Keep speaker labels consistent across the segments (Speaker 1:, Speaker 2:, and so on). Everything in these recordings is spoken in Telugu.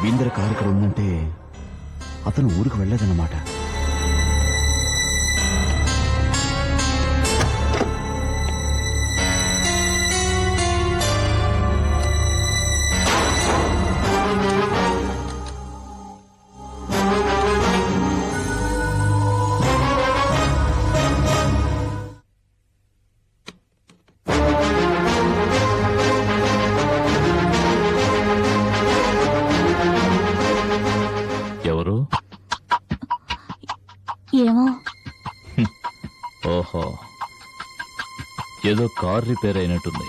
Speaker 1: రవీంద్ర కారు ఇక్కడ ఉందంటే అతను ఊరికి వెళ్ళలేదన్నమాట.
Speaker 2: ఎవరు?
Speaker 3: ఏమో.
Speaker 2: ఓహో, ఏదో కార్ రిపేర్ అయినట్టుంది.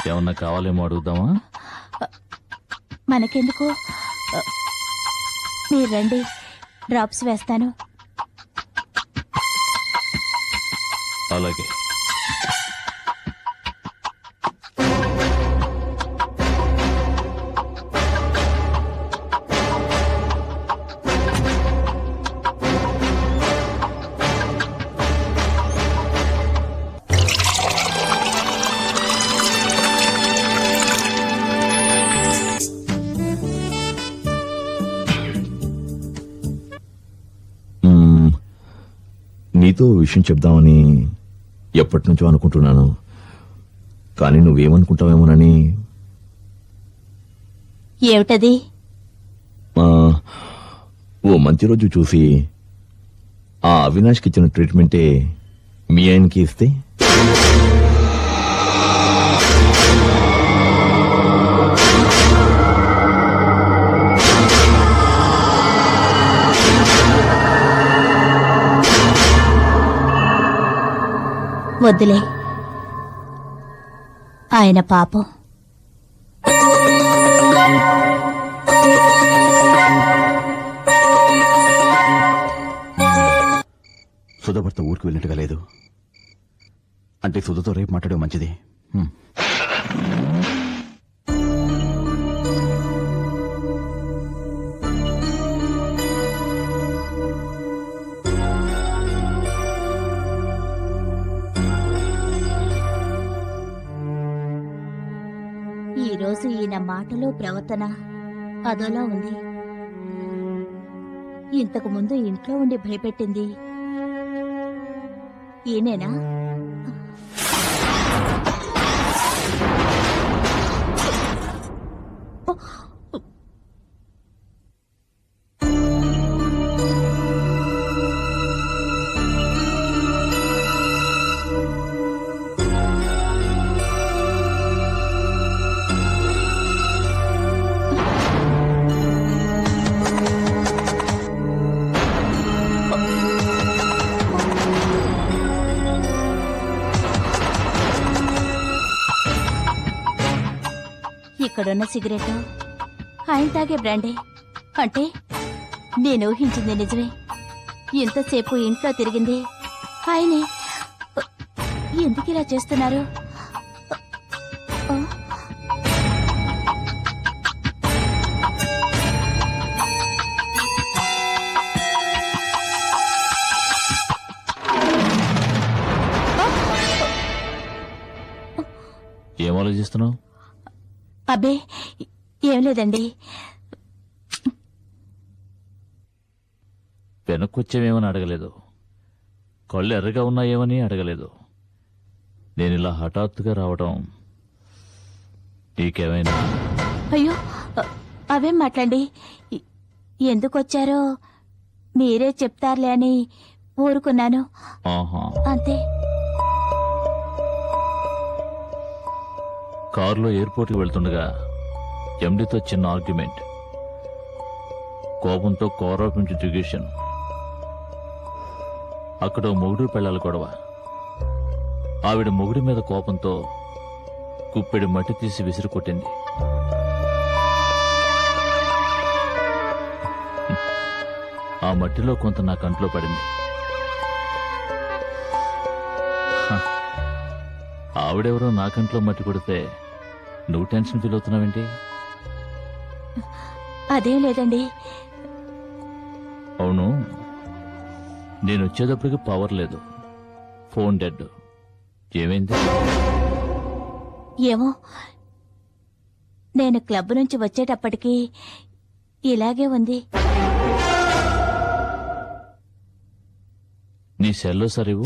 Speaker 2: ఏమన్నా కావాలేమో అడుగుదామా?
Speaker 3: మనకెందుకు, మీరు రండి, డ్రాప్స్ వేస్తాను.
Speaker 2: అలాగే.
Speaker 4: నీతో విషయం చెప్దామని ఎప్పటి నుంచో అనుకుంటున్నాను, కానీ నువ్వేమనుకుంటావేమోనని.
Speaker 3: ఏమిటది?
Speaker 4: ఓ మంచి రోజు చూసి ఆ అవినాష్కి ఇచ్చిన ట్రీట్మెంటే మీ ఆయనకి ఇస్తే
Speaker 3: వద్దులే, ఆయన పాపం.
Speaker 1: సుధ భర్త ఊరికి వెళ్ళినట్టుగా లేదు. అంటే సుధతో రేపు మాట్లాడే మంచిది.
Speaker 3: ఈరోజు ఈయన మాటలు ప్రవర్తన అదోలా ఉంది. ఇంతకు ముందు ఇంట్లో ఉండి భయపెట్టింది ఈయనేనా? ఇక్కడున్న సిగరెట్ ఆయన తాగే బ్రాండే. అంటే నేను ఊహించింది నిజమే. ఇంతసేపు ఇంట్లో తిరిగింది ఆయనే. ఎందుకు ఇలా చేస్తున్నారు?
Speaker 2: ఏం ఆలోచిస్తున్నావు?
Speaker 3: అబ్బే ఏం లేదండి.
Speaker 2: వెనక్కొచ్చేమేమని అడగలేదు, కళ్ళు ఎర్రగా ఉన్నాయేమని అడగలేదు. నేను ఇలా హఠాత్తుగా రావడం నీకేమైనా?
Speaker 3: అయ్యో అవేం మాట్లాడి, ఎందుకొచ్చారో మీరే చెప్తారులే అని ఊరుకున్నాను, అంతే.
Speaker 2: కారులో ఎయిర్పోర్ట్కి వెళ్తుండగా ఎండితో చిన్న ఆర్గ్యుమెంట్, కోపంతో కోరాపించి దిగేశాను. అక్కడ మొగుడు పెళ్ళాలి గొడవ. ఆవిడ మొగుడి మీద కోపంతో కుప్పెడి మట్టి తీసి విసిరి కొట్టింది. ఆ మట్టిలో కొంత నా కంట్లో పడింది. ఆవిడెవరో నా కంట్లో మట్టి కొడితే నువ్వు టెన్షన్ ఫీల్ అవుతున్నావేంటి?
Speaker 3: అదేం లేదండి.
Speaker 2: అవును, నేను వచ్చేటప్పటికి పవర్ లేదు, ఫోన్ డెడ్. ఏమైంది?
Speaker 3: ఏమో నేను క్లబ్ నుంచి వచ్చేటప్పటికి ఇలాగే ఉంది.
Speaker 2: నీ సెల్లో సరివు.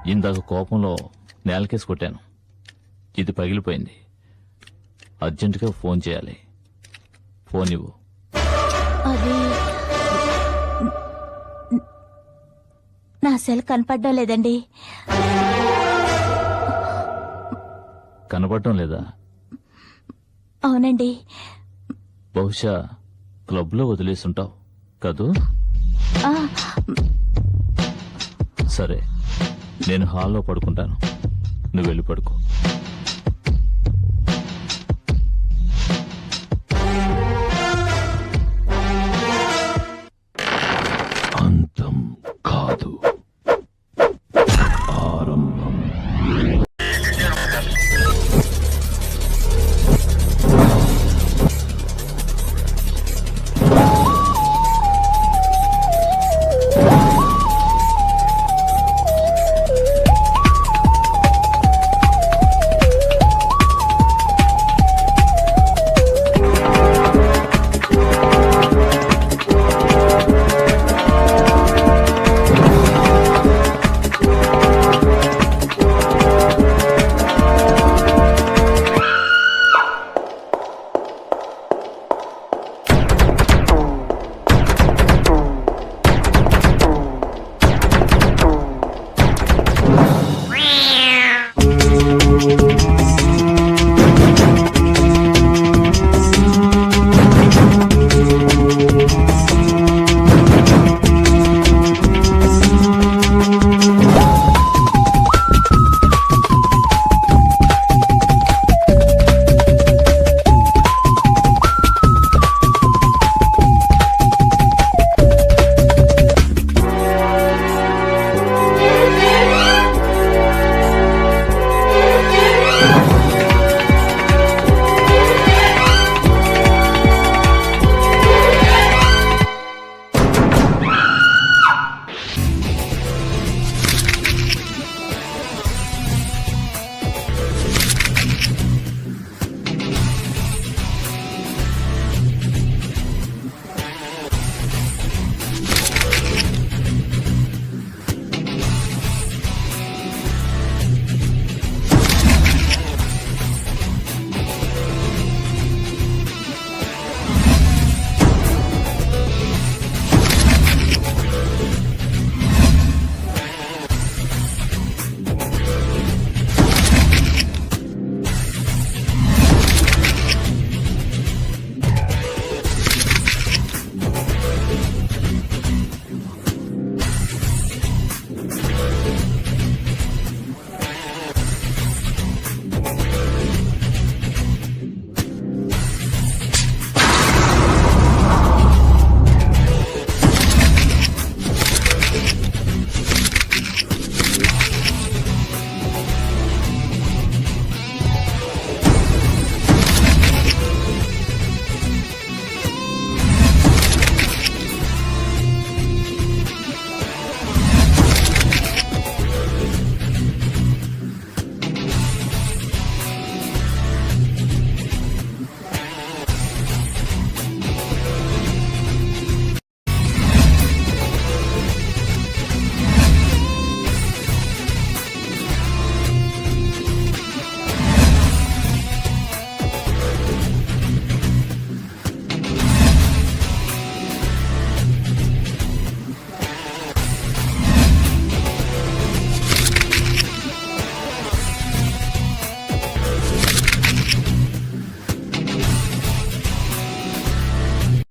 Speaker 2: ఇందాక కోపంలో నేలకేసి కొట్టాను. ఇది పగిలిపోయింది. అర్జెంటుగా ఫోన్ చేయాలి. ఫోన్ ఇవ్వు.
Speaker 3: అది నా సెల్ కనపడడం లేదండి.
Speaker 2: కనపడటం లేదా?
Speaker 3: అవునండి.
Speaker 2: బహుశా క్లబ్లో వదిలేసుంటావు కదూ?
Speaker 3: ఆ,
Speaker 2: సరే, నేను హాల్లో పడుకుంటాను. నువ్వు వెళ్ళి పడుకో.
Speaker 4: అంతం కాదు, ఆరంభం.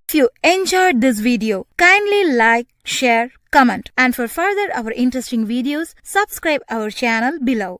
Speaker 5: If you enjoyed this video, kindly like, share, comment, and for further our interesting videos, subscribe our channel below.